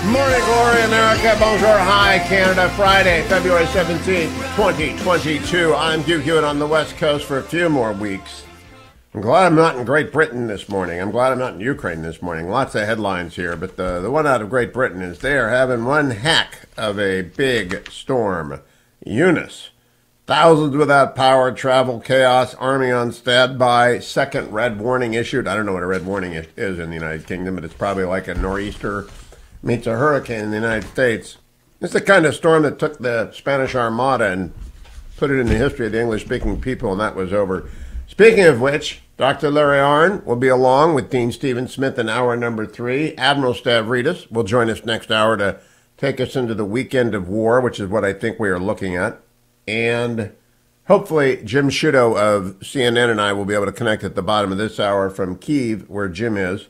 Morning, glory, America. Bonjour, hi, Canada. Friday, February 17th, 2022. I'm Hugh Hewitt on the West Coast for a few more weeks. I'm glad I'm not in Great Britain this morning. I'm glad I'm not in Ukraine this morning. Lots of headlines here, but the one out of Great Britain is they are having one heck of a big storm. Eunice. Thousands without power, travel, chaos, army on standby, second red warning issued. I don't know what a red warning is in the United Kingdom, but it's probably like a nor'easter meets a hurricane in the United States. It's the kind of storm that took the Spanish Armada and put it in the history of the English-speaking people, and that was over. Speaking of which, Dr. Larry Arnn will be along with Dean Stephen Smith in hour number 3. Admiral Stavridis will join us next hour to take us into the weekend of war, which is what I think we are looking at. And hopefully Jim Sciutto of CNN and I will be able to connect at the bottom of this hour from Kyiv, where Jim is.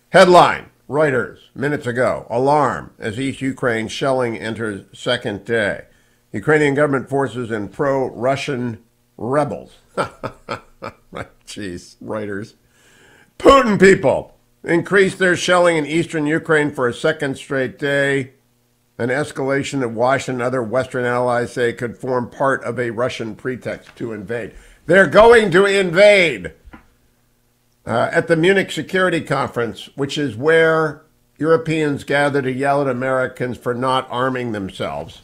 Headline. Reuters, minutes ago, alarm as East Ukraine shelling enters second day. Ukrainian government forces and pro-Russian rebels. Jeez, Reuters. Putin people increased their shelling in eastern Ukraine for a second straight day. An escalation that Washington and other Western allies say could form part of a Russian pretext to invade. They're going to invade. At the Munich Security Conference, which is where Europeans gather to yell at Americans for not arming themselves,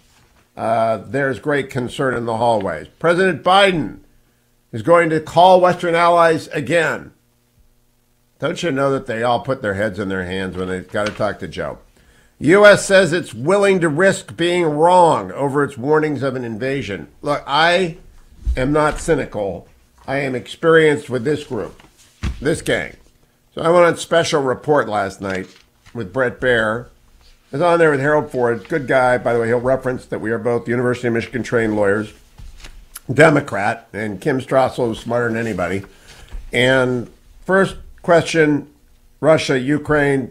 there's great concern in the hallways. President Biden is going to call Western allies again. Don't you know that they all put their heads in their hands when they've got to talk to Joe? U.S. says it's willing to risk being wrong over its warnings of an invasion. Look, I am not cynical. I am experienced with this group. This gang. So I went on special report last night with Brett Baer. I was on there with Harold Ford. Good guy. By the way, he'll reference that we are both University of Michigan trained lawyers. Democrat. And Kim Strassel is smarter than anybody. And first question, Russia, Ukraine.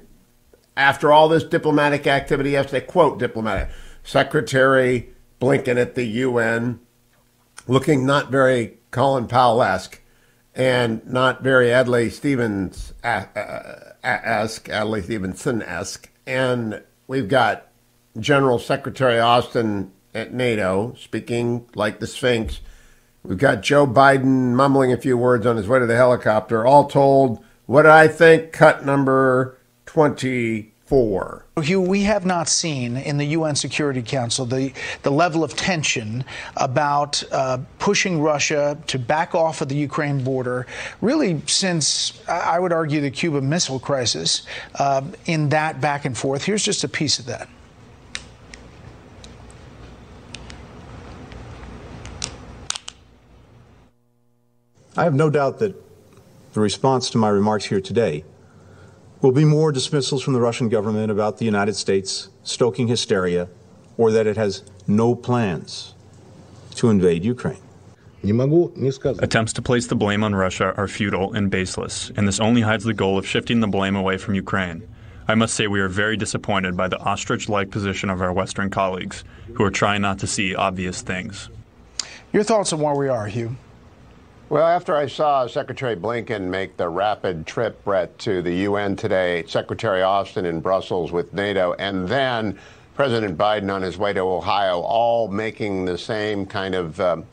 After all this diplomatic activity, yesterday, quote diplomatic, Secretary Blinken at the UN looking not very Colin Powell-esque. And not very Adlai Stevenson-esque. And we've got General Secretary Austin at NATO speaking like the Sphinx. We've got Joe Biden mumbling a few words on his way to the helicopter. All told, what did I think? Cut number 24. Hugh, we have not seen in the UN Security Council the level of tension about pushing Russia to back off of the Ukraine border, really since, I would argue, the Cuba Missile Crisis, in that back and forth. Here's just a piece of that. I have no doubt that the response to my remarks here today will be more dismissals from the Russian government about the United States stoking hysteria or that it has no plans to invade Ukraine. Attempts to place the blame on Russia are futile and baseless, and this only hides the goal of shifting the blame away from Ukraine. I must say we are very disappointed by the ostrich-like position of our Western colleagues, who are trying not to see obvious things. Your thoughts on where we are, Hugh? Well, after I saw Secretary Blinken make the rapid trip, Brett, to the UN today, Secretary Austin in Brussels with NATO, and then President Biden on his way to Ohio, all making the same kind of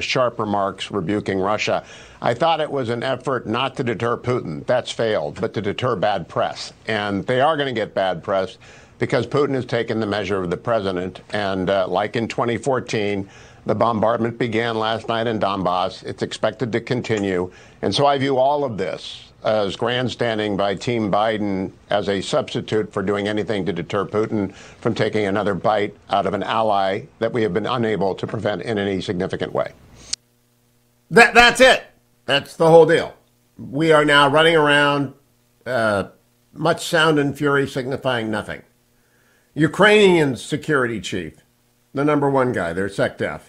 sharp remarks rebuking Russia, I thought it was an effort not to deter Putin. That's failed, but to deter bad press. And they are going to get bad press because Putin has taken the measure of the president. And like in 2014, the bombardment began last night in Donbass. It's expected to continue. And so I view all of this as grandstanding by Team Biden as a substitute for doing anything to deter Putin from taking another bite out of an ally that we have been unable to prevent in any significant way. That's it. That's the whole deal. We are now running around, much sound and fury signifying nothing. Ukrainian security chief, the number one guy, their SecDef,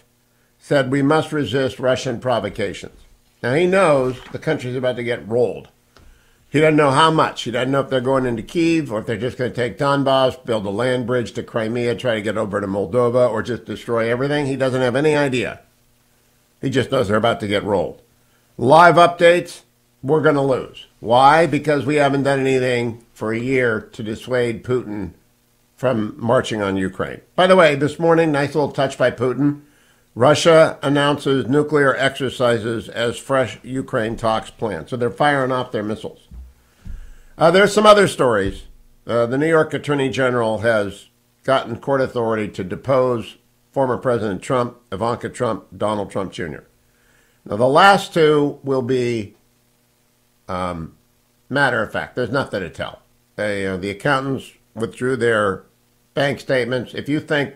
said we must resist Russian provocations. Now, he knows the country's about to get rolled. He doesn't know how much. He doesn't know if they're going into Kyiv or if they're just going to take Donbass, build a land bridge to Crimea, try to get over to Moldova, or just destroy everything. He doesn't have any idea. He just knows they're about to get rolled. Live updates, we're going to lose. Why? Because we haven't done anything for a year to dissuade Putin from marching on Ukraine. By the way, this morning, nice little touch by Putin. Russia announces nuclear exercises as fresh Ukraine talks planned. So they're firing off their missiles. There's some other stories. The New York Attorney General has gotten court authority to depose former President Trump, Ivanka Trump, Donald Trump Jr. Now, the last two will be matter of fact. There's nothing to tell. The accountants withdrew their bank statements. If you think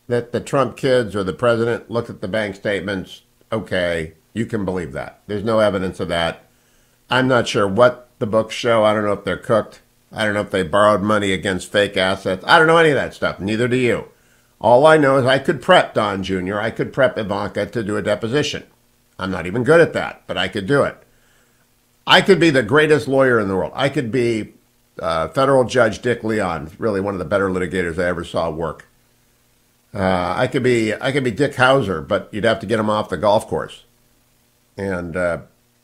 that the Trump kids or the president looked at the bank statements, okay, you can believe that. There's no evidence of that. I'm not sure what the books show. I don't know if they're cooked. I don't know if they borrowed money against fake assets. I don't know any of that stuff. Neither do you. All I know is I could prep Don Jr. I could prep Ivanka to do a deposition. I'm not even good at that, but I could do it. I could be the greatest lawyer in the world. I could be federal judge Dick Leon, really one of the better litigators I ever saw work. I could be Dick Hauser, but you'd have to get him off the golf course, and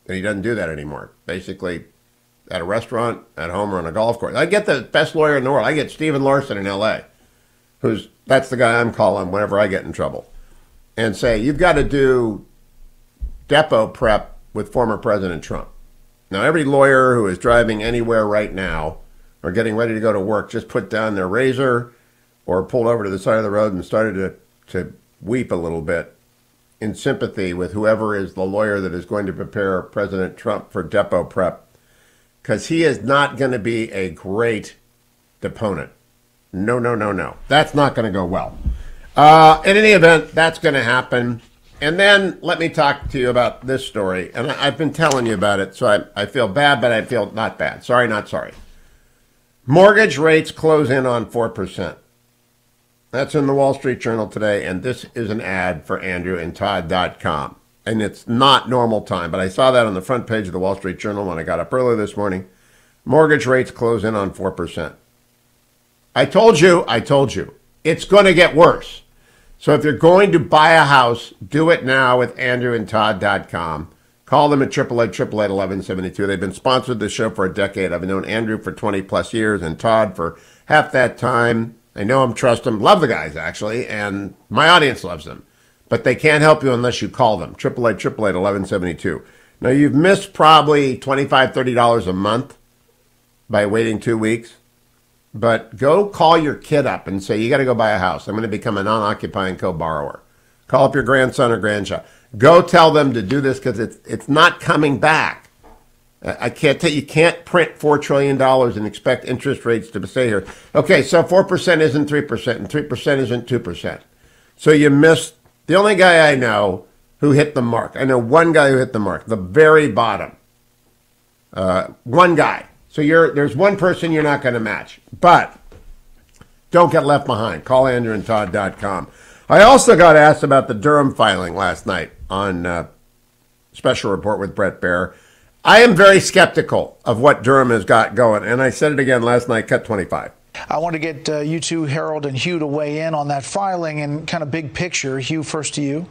he doesn't do that anymore. Basically, at a restaurant, at home, or on a golf course. I get the best lawyer in the world. I get Stephen Larson in L.A., that's the guy I'm calling whenever I get in trouble, and say, you've got to do depo prep with former President Trump. Now, every lawyer who is driving anywhere right now or getting ready to go to work just put down their razor or pulled over to the side of the road and started to weep a little bit in sympathy with whoever is the lawyer that is going to prepare President Trump for depo prep, because he is not going to be a great deponent. No, no, no, no. That's not going to go well. In any event, that's going to happen. And then let me talk to you about this story. And I've been telling you about it, so I feel bad, but I feel not bad. Sorry, not sorry. Mortgage rates close in on 4%. That's in the Wall Street Journal today, and this is an ad for AndrewandTodd.com. And it's not normal time, but I saw that on the front page of the Wall Street Journal when I got up early this morning. Mortgage rates close in on 4%. I told you, it's going to get worse. So if you're going to buy a house, do it now with AndrewandTodd.com. Call them at 888-888-1172. They've been sponsored this show for a decade. I've known Andrew for 20-plus years and Todd for half that time. I know them, trust them, love the guys, actually, and my audience loves them. But they can't help you unless you call them, 888-888-1172. Now, you've missed probably $25, $30 a month by waiting 2 weeks. But go call your kid up and say, you got to go buy a house. I'm going to become a non-occupying co-borrower. Call up your grandson or grandchild. Go tell them to do this because it's not coming back. I can't tell you can't print $4 trillion and expect interest rates to stay here. Okay, so 4% isn't 3% and 3% isn't 2%. So you missed the only guy I know who hit the mark. I know one guy who hit the mark, the very bottom. One guy. So there's one person you're not going to match. But don't get left behind. Call AndrewandTodd.com. I also got asked about the Durham filing last night on Special Report with Bret Baier. I am very skeptical of what Durham has got going. And I said it again last night, cut 25. I want to get you two, Harold and Hugh, to weigh in on that filing and kind of big picture. Hugh, first to you.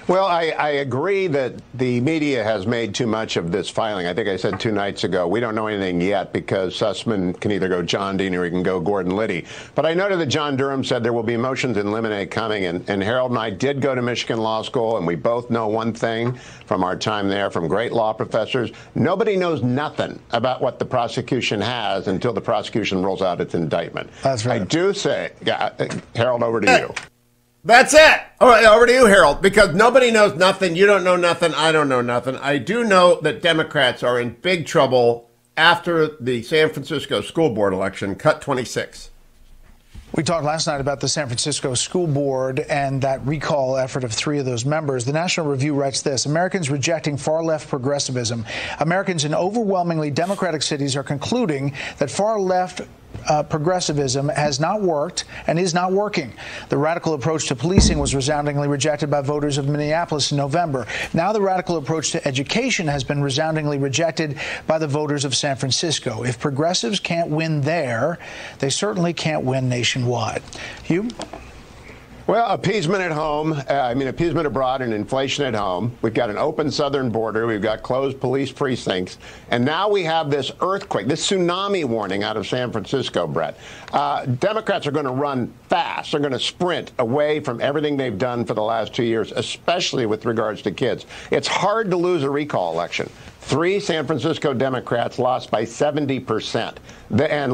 Well, I agree that the media has made too much of this filing. I think I said 2 nights ago, we don't know anything yet because Sussman can either go John Dean or he can go Gordon Liddy. But I noted that John Durham said there will be motions in limine coming. And Harold and I did go to Michigan Law School, and we both know one thing from our time there, from great law professors. Nobody knows nothing about what the prosecution has until the prosecution rolls out its indictment. That's right. I do say, Harold, over to you. That's it. All right, over to you, Harold, because nobody knows nothing. You don't know nothing. I don't know nothing. I do know that Democrats are in big trouble after the San Francisco school board election, cut 26. We talked last night about the San Francisco School Board and that recall effort of 3 of those members. The National Review writes this: Americans rejecting far-left progressivism. Americans in overwhelmingly Democratic cities are concluding that far-left progressivism has not worked and is not working. The radical approach to policing was resoundingly rejected by voters of Minneapolis in November. Now the radical approach to education has been resoundingly rejected by the voters of San Francisco. If progressives can't win there, they certainly can't win nationwide. Hugh? Well, appeasement at home, appeasement abroad and inflation at home. We've got an open southern border. We've got closed police precincts. And now we have this earthquake, this tsunami warning out of San Francisco, Brett. Democrats are going to run fast. They're going to sprint away from everything they've done for the last 2 years, especially with regards to kids. It's hard to lose a recall election. 3 San Francisco Democrats lost by 70%. And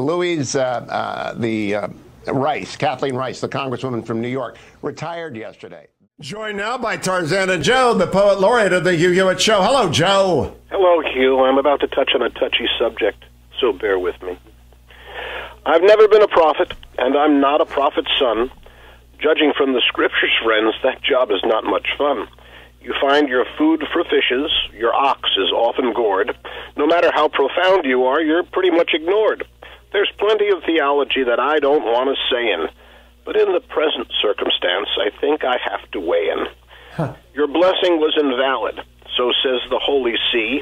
Kathleen Rice, the congresswoman from New York, retired yesterday. Joined now by Tarzana Joe, the poet laureate of the Hugh Hewitt Show. Hello, Joe. Hello, Hugh. I'm about to touch on a touchy subject, so bear with me. I've never been a prophet, and I'm not a prophet's son. Judging from the scriptures, friends, that job is not much fun. You find your food for fishes, your ox is often gored. No matter how profound you are, you're pretty much ignored. There's plenty of theology that I don't want to say in, but in the present circumstance, I think I have to weigh in. Your blessing was invalid, so says the Holy See,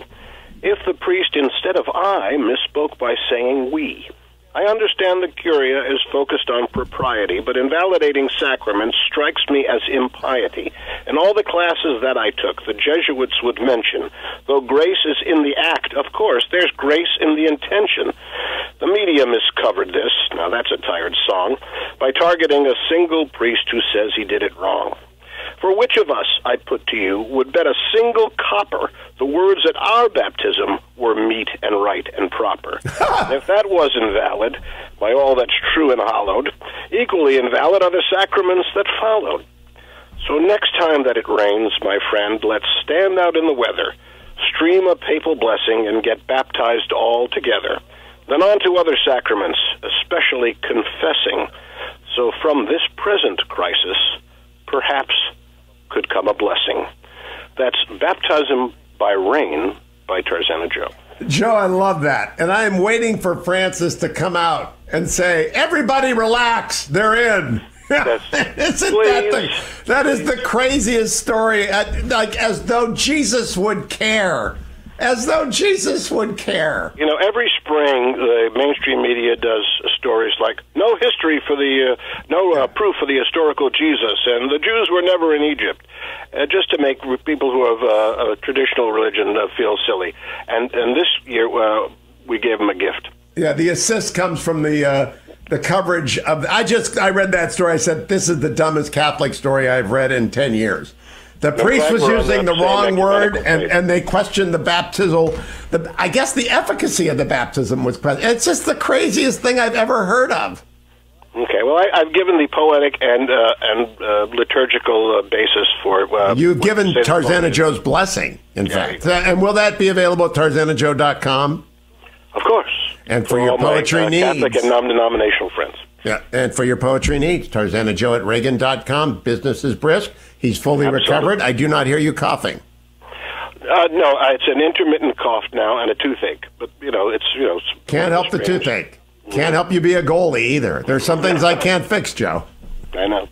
if the priest instead of I misspoke by saying we. I understand the curia is focused on propriety, but invalidating sacraments strikes me as impiety. In all the classes that I took, the Jesuits would mention, though grace is in the act, of course, there's grace in the intention. The media miscovered this, now that's a tired song, by targeting a single priest who says he did it wrong. For which of us, I put to you, would bet a single copper the words at our baptism were meet and right and proper? And if that was invalid, by all that's true and hallowed, equally invalid are the sacraments that followed. So next time that it rains, my friend, let's stand out in the weather, stream a papal blessing, and get baptized all together. Then on to other sacraments, especially confessing. So from this present crisis, perhaps could come a blessing. That's Baptism by Rain by Tarzana Joe. Joe, I love that. And I am waiting for Francis to come out and say, everybody relax, they're in. That is the craziest story, like as though Jesus would care. As though Jesus would care. You know, every spring, the mainstream media does stories like no history for the, proof for the historical Jesus, and the Jews were never in Egypt, just to make people who have a traditional religion feel silly. And this year, we gave them a gift. Yeah, the assist comes from the coverage of. I read that story. I said, this is the dumbest Catholic story I've read in 10 years. The priest was using the wrong word, and they questioned the baptismal. I guess the efficacy of the baptism was questioned. It's just the craziest thing I've ever heard of. Okay, well, I've given the poetic and liturgical basis for. You've given Tarzana Joe's blessing, in fact. And will that be available at TarzanaJoe.com? Of course. And for your poetry needs. Catholic and non-denominational friends. Yeah, and for your poetry needs, TarzanaJoe at Reagan.com. Business is brisk. He's fully recovered. I do not hear you coughing. No, it's an intermittent cough now and a toothache. But, it's. Can't help the toothache. Can't help you be a goalie either. There's some things I can't fix, Joe. I know.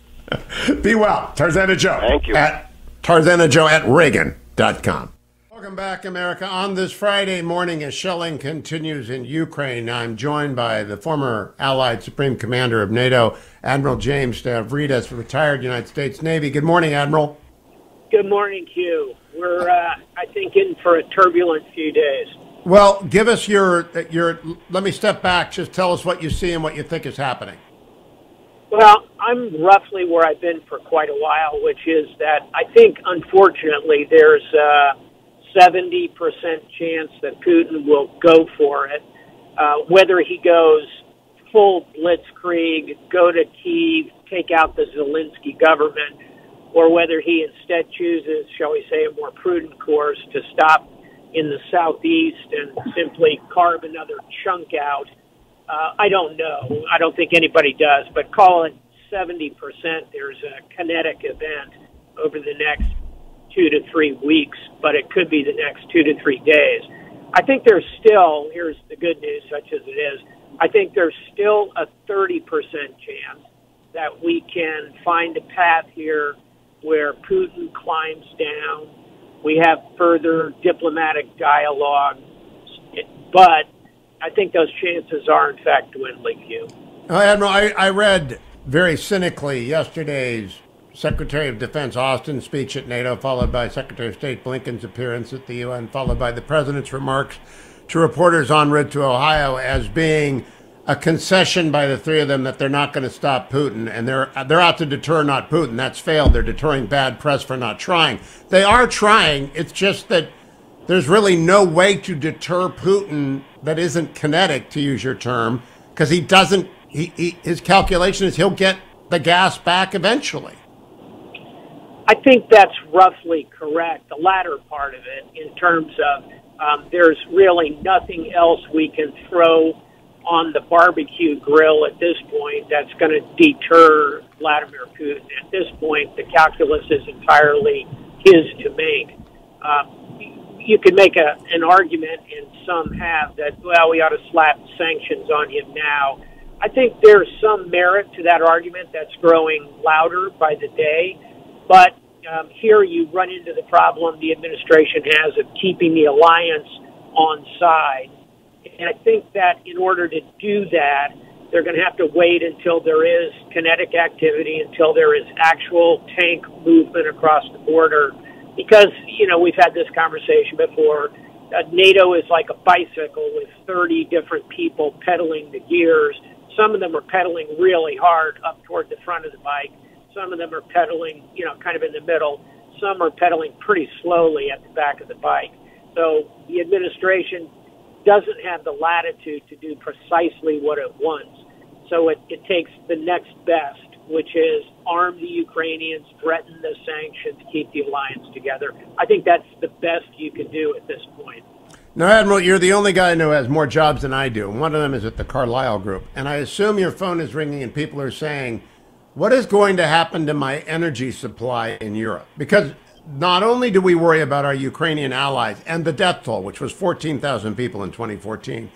Be well. Tarzana Joe. Thank you. At TarzanaJoe at Reagan.com. Welcome back, America. On this Friday morning, as shelling continues in Ukraine, I'm joined by the former Allied Supreme Commander of NATO, Admiral James Stavridis, retired United States Navy. Good morning, Admiral. Good morning, Hugh. We're, I think, in for a turbulent few days. Well, give us your. Let me step back. Just tell us what you see and what you think is happening. Well, I'm roughly where I've been for quite a while, which is that I think, unfortunately, there's 70% chance that Putin will go for it. Whether he goes full blitzkrieg, go to Kyiv, take out the Zelensky government, or whether he instead chooses, shall we say, a more prudent course to stop in the southeast and simply carve another chunk out. I don't know. I don't think anybody does, but call it 70%. There's a kinetic event over the next 2 to 3 weeks, but it could be the next 2 to 3 days. I think there's still, here's the good news, such as it is, I think there's still a 30% chance that we can find a path here where Putin climbs down. We have further diplomatic dialogue, but I think those chances are, in fact, dwindling, Hugh. Admiral, I read very cynically yesterday's Secretary of Defense Austin's speech at NATO, followed by Secretary of State Blinken's appearance at the UN, followed by the president's remarks to reporters en route to Ohio as being a concession by the three of them that they're not going to stop Putin, and they're out to deter not Putin. That's failed. They're deterring bad press for not trying. They are trying. It's just that there's really no way to deter Putin that isn't kinetic, to use your term, because he doesn't. His calculation is he'll get the gas back eventually. I think that's roughly correct, the latter part of it, in terms of there's really nothing else we can throw on the barbecue grill at this point that's going to deter Vladimir Putin. At this point, the calculus is entirely his to make. You could make an argument, and some have, that, well, we ought to slap sanctions on him now. I think there's some merit to that argument that's growing louder by the day. But here you run into the problem the administration has of keeping the alliance on side. And I think that in order to do that, they're going to have to wait until there is kinetic activity, until there is actual tank movement across the border. Because, you know, we've had this conversation before. NATO is like a bicycle with 30 different people pedaling the gears. Some of them are pedaling really hard up toward the front of the bike. Some of them are pedaling, you know, kind of in the middle. Some are pedaling pretty slowly at the back of the bike. So the administration doesn't have the latitude to do precisely what it wants. So it takes the next best, which is arm the Ukrainians, threaten the sanctions, keep the alliance together. I think that's the best you can do at this point. Now, Admiral, you're the only guy who has more jobs than I do, and one of them is at the Carlyle Group. And I assume your phone is ringing and people are saying, what is going to happen to my energy supply in Europe? Because not only do we worry about our Ukrainian allies and the death toll, which was 14,000 people in 2014,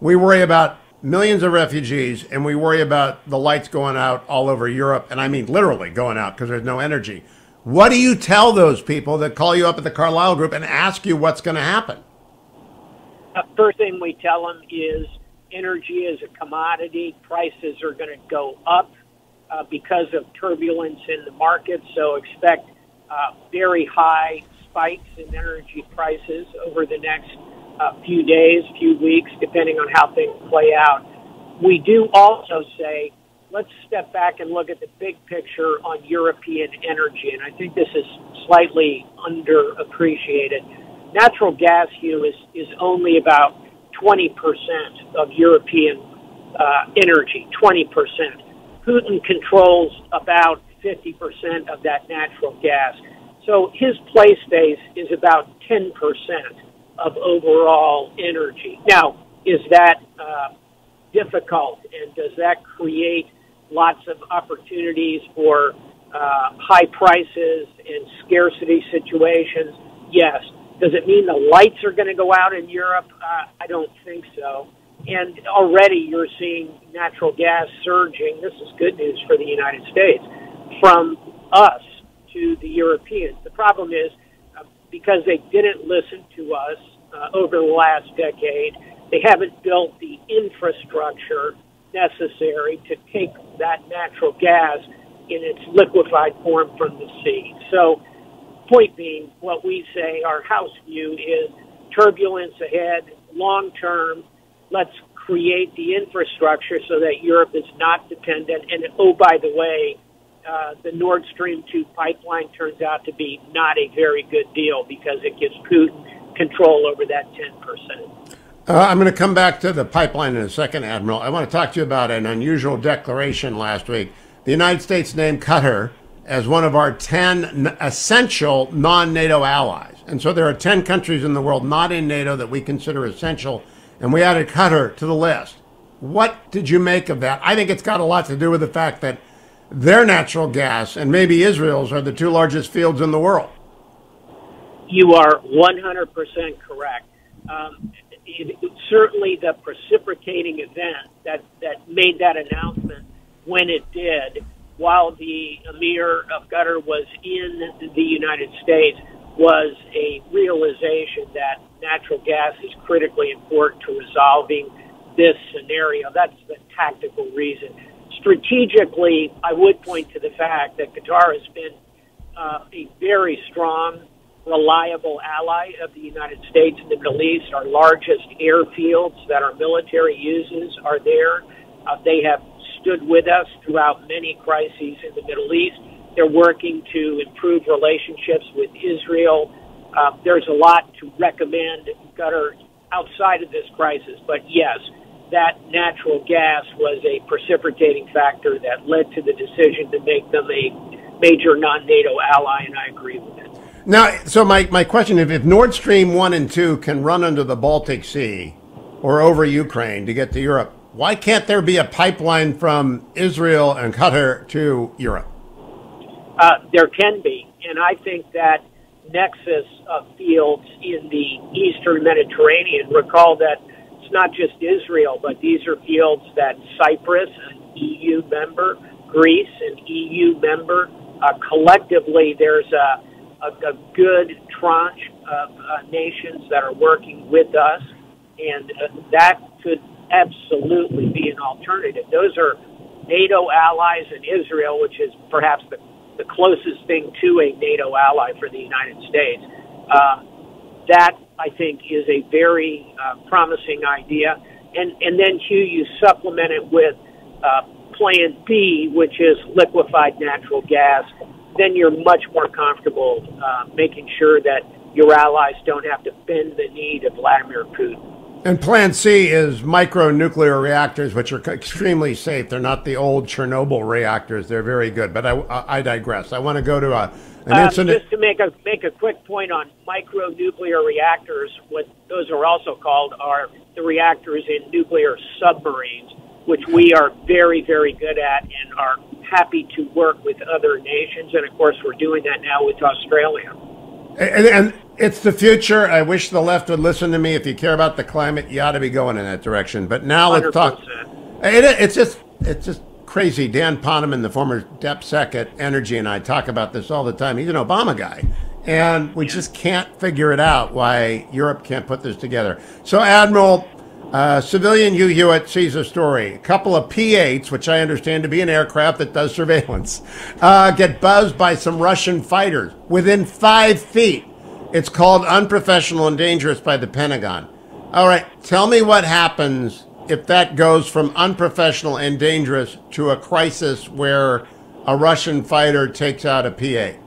we worry about millions of refugees, and we worry about the lights going out all over Europe, and I mean literally going out because there's no energy. What do you tell those people that call you up at the Carlyle Group and ask you what's going to happen? First thing we tell them is energy is a commodity. Prices are going to go up because of turbulence in the market, so expect very high spikes in energy prices over the next few days, few weeks, depending on how things play out. We do also say, let's step back and look at the big picture on European energy, and I think this is slightly underappreciated. Natural gas, Hugh, is only about 20% of European energy, 20%. Putin controls about 50% of that natural gas. So his play space is about 10% of overall energy. Now, is that difficult, and does that create lots of opportunities for high prices and scarcity situations? Yes. Does it mean the lights are going to go out in Europe? I don't think so. And already you're seeing natural gas surging. This is good news for the United States, from us to the Europeans. The problem is because they didn't listen to us over the last decade, they haven't built the infrastructure necessary to take that natural gas in its liquefied form from the sea. So, point being, what we say, our house view is turbulence ahead, long term. Let's create the infrastructure so that Europe is not dependent. And oh, by the way, the Nord Stream 2 pipeline turns out to be not a very good deal because it gives Putin control over that 10%. I'm going to come back to the pipeline in a second, Admiral. I want to talk to you about an unusual declaration last week. The United States named Qatar as one of our 10 essential non-NATO allies. And so there are 10 countries in the world not in NATO that we consider essential, and we added Qatar to the list. What did you make of that? I think it's got a lot to do with the fact that their natural gas and maybe Israel's are the two largest fields in the world. You are 100% correct. Certainly the precipitating event that made that announcement when it did, while the Emir of Qatar was in the United States, was a realization that natural gas is critically important to resolving this scenario. That's the tactical reason. Strategically, I would point to the fact that Qatar has been a very strong, reliable ally of the United States in the Middle East. Our largest airfields that our military uses are there. They have stood with us throughout many crises in the Middle East. They're working to improve relationships with Israel. There's a lot to recommend Qatar outside of this crisis, but yes, that natural gas was a precipitating factor that led to the decision to make them a major non-NATO ally, and I agree with it. Now, so my question is, if Nord Stream 1 and 2 can run under the Baltic Sea or over Ukraine to get to Europe, why can't there be a pipeline from Israel and Qatar to Europe? There can be, and I think that nexus of fields in the Eastern Mediterranean, recall that it's not just Israel, but these are fields that Cyprus, an EU member, Greece, an EU member, collectively there's a good tranche of nations that are working with us, and that could absolutely be an alternative. Those are NATO allies, and Israel, which is perhaps the closest thing to a NATO ally for the United States. That, I think, is a very promising idea. And then, Hugh, you supplement it with Plan B, which is liquefied natural gas. Then you're much more comfortable making sure that your allies don't have to bend the knee to Vladimir Putin. And Plan C is micro-nuclear reactors, which are extremely safe. They're not the old Chernobyl reactors. They're very good. But I digress. I want to go to an incident. Just to make a quick point on micro-nuclear reactors, what those are also called are the reactors in nuclear submarines, which we are very, very good at and are happy to work with other nations. And, of course, we're doing that now with Australia. And it's the future. I wish the left would listen to me. If you care about the climate, you ought to be going in that direction. But now let's 100%. talk. It's just crazy. Dan Poneman, the former DepSec at Energy, and I talk about this all the time. He's an Obama guy. And we just can't figure it out why Europe can't put this together. So, Admiral, civilian Hugh Hewitt sees a story. A couple of P-8s, which I understand to be an aircraft that does surveillance, get buzzed by some Russian fighters within 5 feet. It's called unprofessional and dangerous by the Pentagon. All right, tell me what happens if that goes from unprofessional and dangerous to a crisis where a Russian fighter takes out a P-8.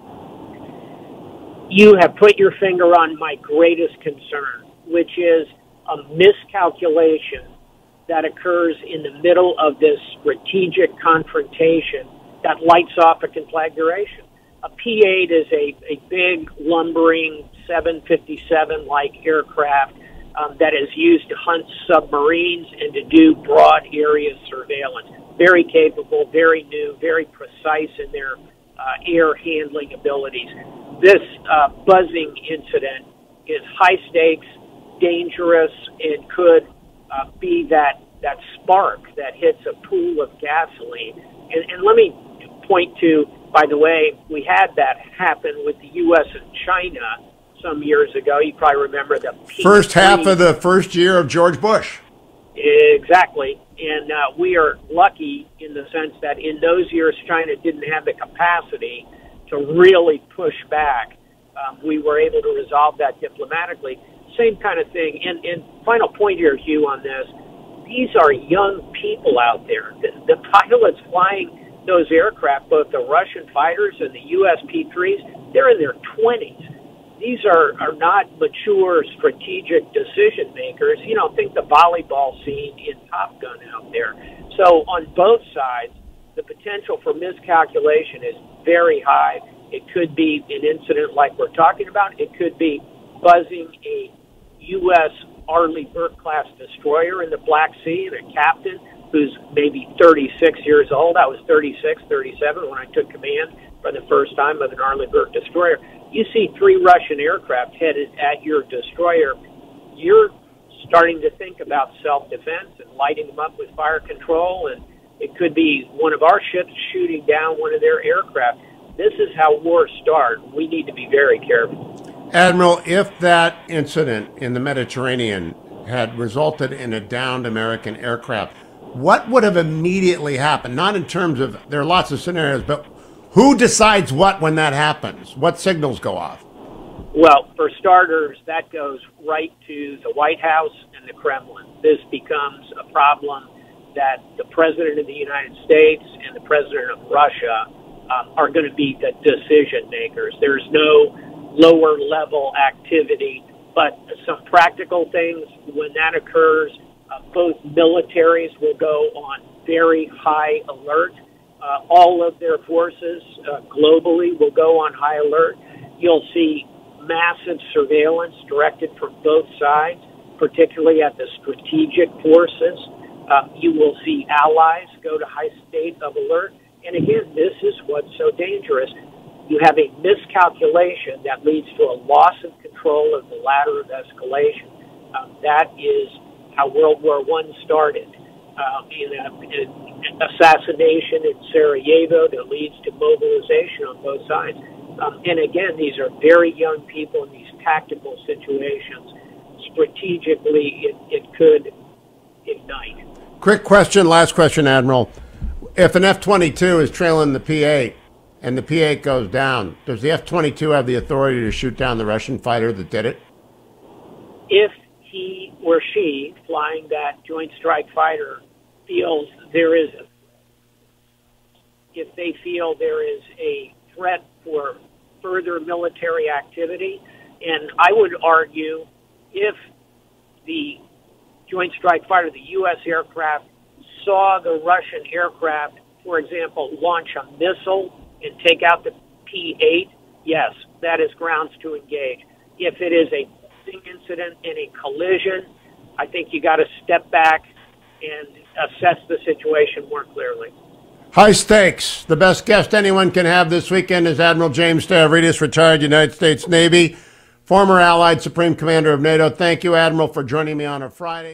You have put your finger on my greatest concern, which is a miscalculation that occurs in the middle of this strategic confrontation that lights off a conflagration. A P-8 is a big, lumbering 757-like aircraft that is used to hunt submarines and to do broad area surveillance. Very capable, very new, very precise in their air handling abilities. This buzzing incident is high stakes, dangerous, and could be that spark that hits a pool of gasoline. And let me point to, by the way, we had that happen with the U.S. and China some years ago. You probably remember the first half of the first year of George Bush. Exactly. And we are lucky in the sense that in those years, China didn't have the capacity to really push back. We were able to resolve that diplomatically. Same kind of thing. And final point here, Hugh, on this. These are young people out there. The pilots flying those aircraft, both the Russian fighters and the U.S. P-3s, they're in their 20s. These are not mature strategic decision makers. You know, think the volleyball scene in Top Gun out there. So on both sides, the potential for miscalculation is very high. It could be an incident like we're talking about. It could be buzzing a U.S. Arleigh Burke-class destroyer in the Black Sea and a captain who's maybe 36 years old. I was 36, 37 when I took command for the first time of an Arleigh Burke destroyer. You see 3 Russian aircraft headed at your destroyer, you're starting to think about self-defense and lighting them up with fire control, and it could be one of our ships shooting down one of their aircraft. This is how wars start. We need to be very careful. Admiral, if that incident in the Mediterranean had resulted in a downed American aircraft, what would have immediately happened? Not in terms of, there are lots of scenarios, but who decides what when that happens? What signals go off? Well, for starters, that goes right to the White House and the Kremlin. This becomes a problem that the President of the United States and the President of Russia are going to be the decision makers. There's no lower level activity, but some practical things. When that occurs, both militaries will go on very high alert. All of their forces globally will go on high alert. You'll see massive surveillance directed from both sides, particularly at the strategic forces. You will see allies go to high state of alert. And again, this is what's so dangerous. You have a miscalculation that leads to a loss of control of the ladder of escalation. That is how World War I started. In an assassination in Sarajevo that leads to mobilization on both sides. And again, these are very young people in these tactical situations. Strategically, it could ignite. Quick question, last question, Admiral. If an F-22 is trailing the P-8 and the P-8 goes down, does the F-22 have the authority to shoot down the Russian fighter that did it? If he or she flying that Joint Strike Fighter feels there is if they feel there is a threat for further military activity, and I would argue if the Joint Strike Fighter, the U.S. aircraft, saw the Russian aircraft, for example, launch a missile and take out the P-8, yes, that is grounds to engage. If it is a incident in a collision, I think you got to step back and assess the situation more clearly. High stakes. The best guest anyone can have this weekend is Admiral James Stavridis, retired United States Navy, former Allied Supreme Commander of NATO. Thank you, Admiral, for joining me on a Friday.